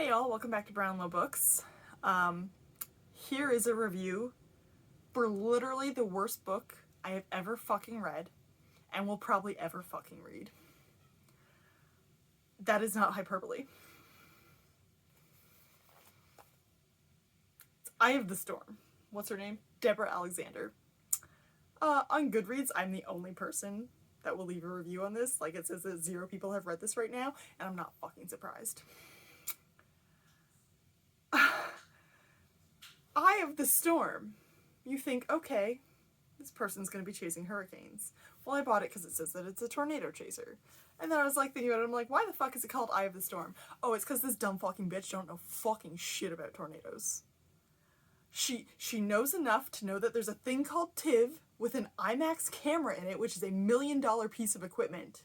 Hey y'all, welcome back to Brownlow Books. Here is a review for literally the worst book I have ever fucking read and will probably ever fucking read. That is not hyperbole. It's Eye of the Storm. What's her name? Deborah Alexander. On Goodreads, I'm the only person that will leave a review on this. Like, it says that 0 people have read this right now, and I'm not fucking surprised. Eye of the Storm. You think, okay, this person's going to be chasing hurricanes. Well, I bought it because it says that it's a tornado chaser. And then I was like thinking about it, I'm like, why the fuck is it called Eye of the Storm? Oh, it's because this dumb fucking bitch don't know fucking shit about tornadoes. She knows enough to know that there's a thing called TIV with an IMAX camera in it, which is $1 million piece of equipment.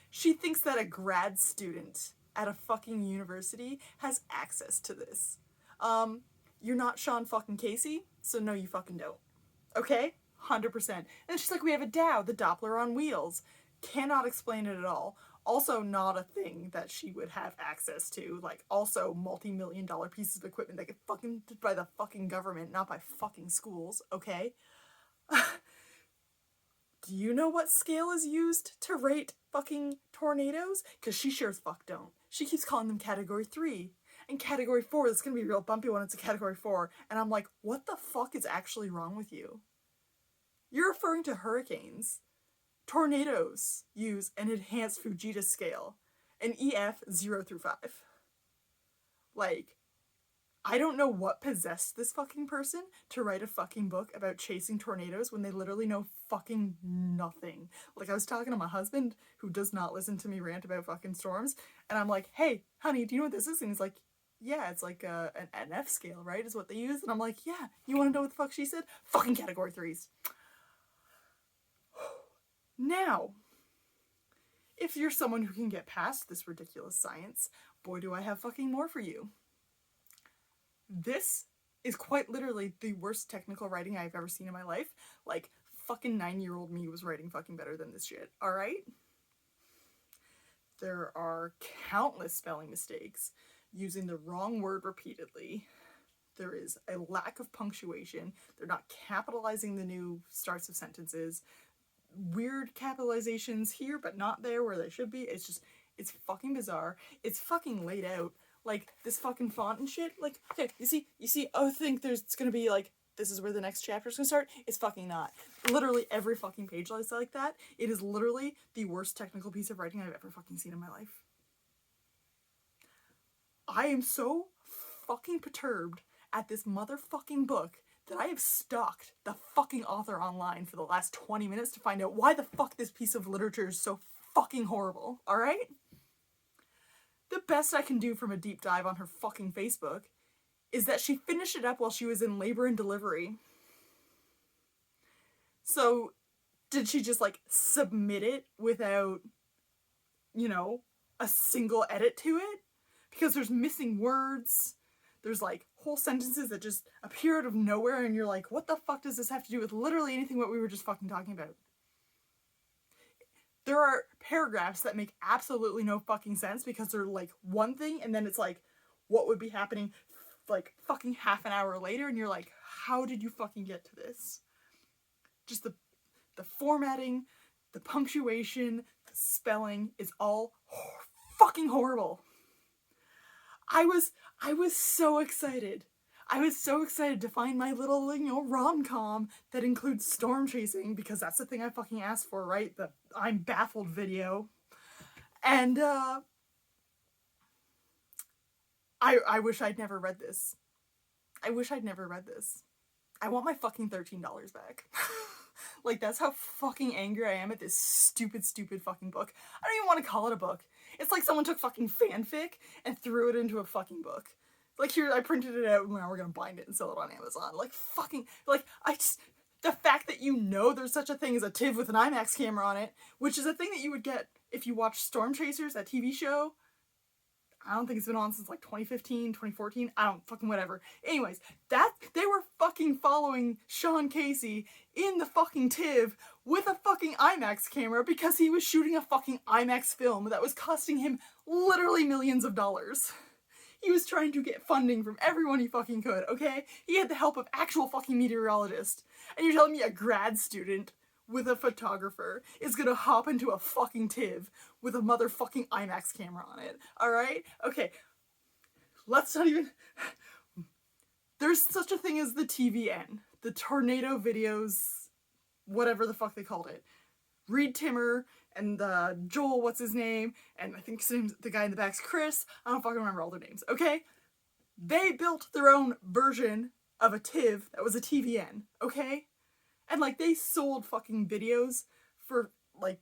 She thinks that a grad student at a fucking university has access to this. You're not Sean fucking Casey, so no, you fucking don't. Okay? 100%. And she's like, we have a Dow, the Doppler on wheels. Cannot explain it at all. Also not a thing that she would have access to. Like, also multi-million-dollar pieces of equipment that get fucking by the fucking government, not by fucking schools, okay? Do you know what scale is used to rate fucking tornadoes? Because she sure as fuck don't. She keeps calling them Category 3. And Category 4 is going to be real bumpy when it's a Category 4. And I'm like, what the fuck is actually wrong with you? You're referring to hurricanes. Tornadoes use an enhanced Fujita scale. An EF 0 through 5. Like, I don't know what possessed this fucking person to write a fucking book about chasing tornadoes when they literally know fucking nothing. Like, I was talking to my husband, who does not listen to me rant about fucking storms, and I'm like, hey, honey, do you know what this is? And he's like, yeah, it's like an NF scale, right, is what they use? And I'm like, yeah, you want to know what the fuck she said? Fucking Category 3s. Now, if you're someone who can get past this ridiculous science, boy, do I have fucking more for you. This is quite literally the worst technical writing I've ever seen in my life. Like, fucking 9-year-old me was writing fucking better than this shit, alright? There are countless spelling mistakes, using the wrong word repeatedly. There is a lack of punctuation. They're not capitalizing the new starts of sentences. Weird capitalizations here but not there where they should be. It's fucking bizarre. It's fucking laid out. Like, this fucking font and shit. Like, okay, you see, oh, I think it's gonna be like, this is where the next chapter's gonna start. It's fucking not. Literally every fucking page is like that. It is literally the worst technical piece of writing I've ever fucking seen in my life. I am so fucking perturbed at this motherfucking book that I have stalked the fucking author online for the last 20 minutes to find out why the fuck this piece of literature is so fucking horrible, alright? The best I can do from a deep dive on her fucking Facebook is that she finished it up while she was in labor and delivery. So, did she just, like, submit it without, you know, a single edit to it? Because there's missing words. There's, like, whole sentences that just appear out of nowhere, and you're like, what the fuck does this have to do with literally anything what we were just fucking talking about? There are paragraphs that make absolutely no fucking sense because they're, like, one thing, and then it's, like, what would be happening, like, fucking half an hour later, and you're like, how did you fucking get to this? Just the formatting, the punctuation, the spelling is all fucking horrible. I was so excited. I was so excited to find my little, you know, rom-com that includes storm chasing, because that's the thing I fucking asked for, right? The I'm baffled video. And, I wish I'd never read this. I wish I'd never read this. I want my fucking $13 back. Like, that's how fucking angry I am at this stupid fucking book. I don't even want to call it a book. It's like someone took fucking fanfic and threw it into a fucking book. Like, here, I printed it out, and now we're gonna bind it and sell it on Amazon. Like, fucking, like, the fact that you know there's such a thing as a TIV with an IMAX camera on it, which is a thing that you would get if you watch Storm Chasers, that TV show. I don't think it's been on since, like, 2015, 2014. I don't fucking whatever. Anyways, they were fucking following Sean Casey in the fucking TIV with a fucking IMAX camera because he was shooting a fucking IMAX film that was costing him literally millions of dollars. He was trying to get funding from everyone he fucking could, okay? He had the help of actual fucking meteorologists. And you're telling me a grad student with a photographer is gonna hop into a fucking TIV with a motherfucking IMAX camera on it, alright? Okay, let's not even... There's such a thing as the TVN, the Tornado Videos, whatever the fuck they called it. Reed Timmer and Joel, what's his name, and I think the guy in the back's Chris. I don't fucking remember all their names, okay? They built their own version of a TIV that was a TVN, okay? And, like, they sold fucking videos for, like,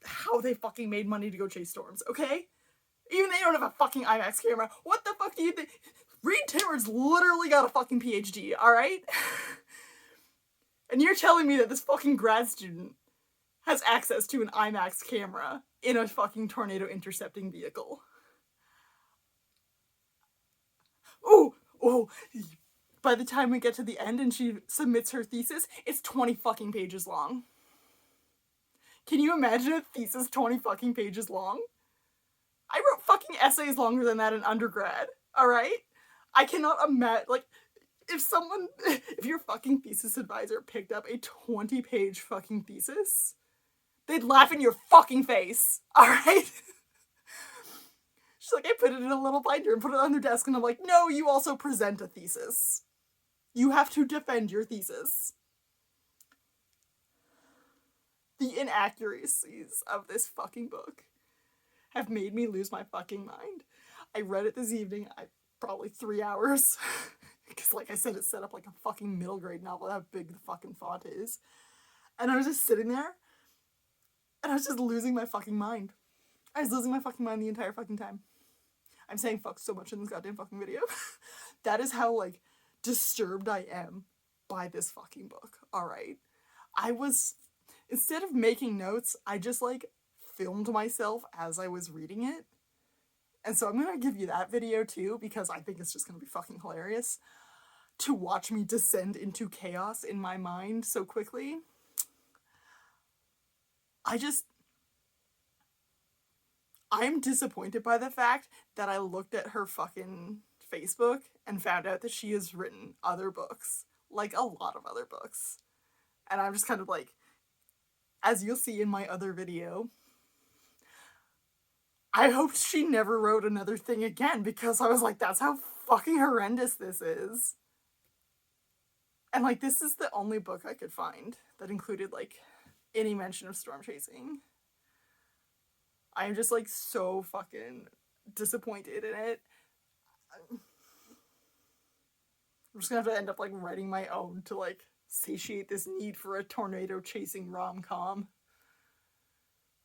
how they fucking made money to go chase storms, okay? Even they don't have a fucking IMAX camera. What the fuck do you think? Reed Timmer's literally got a fucking PhD, alright? And you're telling me that this fucking grad student has access to an IMAX camera in a fucking tornado intercepting vehicle. Oh, by the time we get to the end and she submits her thesis, it's 20 fucking pages long. Can you imagine a thesis 20 fucking pages long? I wrote fucking essays longer than that in undergrad, alright? I cannot imagine, like, if your fucking thesis advisor picked up a 20-page fucking thesis, they'd laugh in your fucking face, alright? She's like, I put it in a little binder and put it on their desk, and I'm like, no, you also present a thesis. You have to defend your thesis. The inaccuracies of this fucking book have made me lose my fucking mind. I read it this evening, probably 3 hours, because like I said, it's set up like a fucking middle grade novel, how big the fucking font is. And I was just sitting there, and I was just losing my fucking mind. I was losing my fucking mind the entire fucking time. I'm saying fuck so much in this goddamn fucking video. That is how, like, disturbed I am by this fucking book, alright? Instead of making notes, I just, like, filmed myself as I was reading it. And so I'm gonna give you that video too, because I think it's just gonna be fucking hilarious to watch me descend into chaos in my mind so quickly. I'm disappointed by the fact that I looked at her fucking Facebook and found out that she has written other books. Like, a lot of other books. And I'm just kind of like, as you'll see in my other video, I hoped she never wrote another thing again, because I was like, that's how fucking horrendous this is. And, like, this is the only book I could find that included, like, any mention of storm chasing. I am just, like, so fucking disappointed in it. I'm just gonna have to end up, like, writing my own to, like, satiate this need for a tornado-chasing rom-com.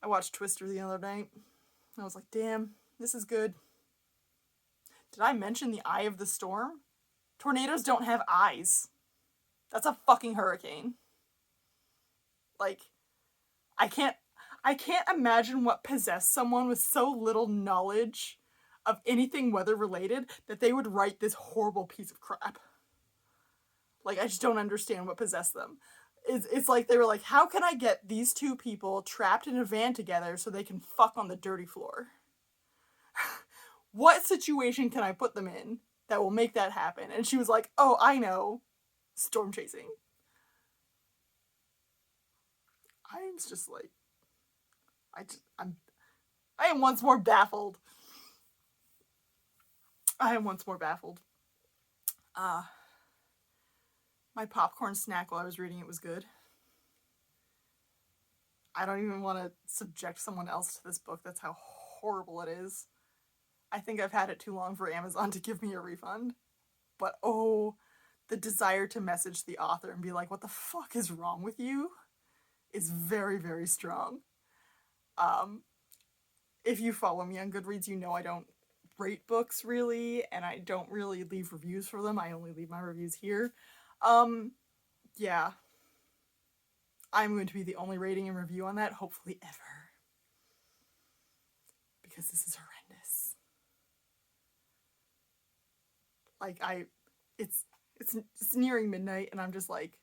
I watched Twister the other night. I was like, damn, this is good. Did I mention the eye of the storm? Tornadoes don't have eyes. That's a fucking hurricane. Like, I can't imagine what possessed someone with so little knowledge of anything weather-related that they would write this horrible piece of crap. Like, I just don't understand what possessed them. It's like they were like, how can I get these two people trapped in a van together so they can fuck on the dirty floor? What situation can I put them in that will make that happen? And she was like, oh, I know. Storm chasing. I'm just like, I am once more baffled. My popcorn snack while I was reading it was good. I don't even want to subject someone else to this book. That's how horrible it is. I think I've had it too long for Amazon to give me a refund. But oh, the desire to message the author and be like, what the fuck is wrong with you? Is very, very strong. If you follow me on Goodreads, you know I don't rate books really, and I don't really leave reviews for them. I only leave my reviews here. Yeah. I'm going to be the only rating and review on that, hopefully ever. Because this is horrendous. Like, it's nearing midnight, and I'm just like,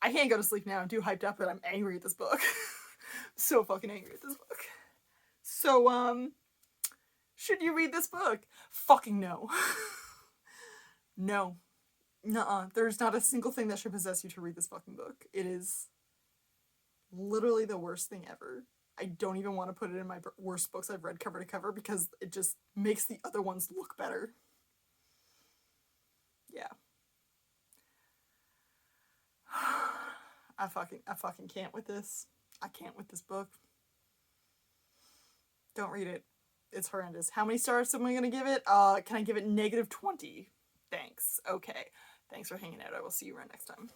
I can't go to sleep now. I'm too hyped up, but I'm angry at this book. So fucking angry at this book. So, Should you read this book? Fucking no. No. Nuh-uh. There's not a single thing that should possess you to read this fucking book. It is literally the worst thing ever. I don't even want to put it in my worst books I've read cover to cover because it just makes the other ones look better. Yeah. I fucking can't with this. I can't with this book. Don't read it. It's horrendous. How many stars am I gonna give it? Can I give it -20? Thanks. Okay. Thanks for hanging out. I will see you right next time.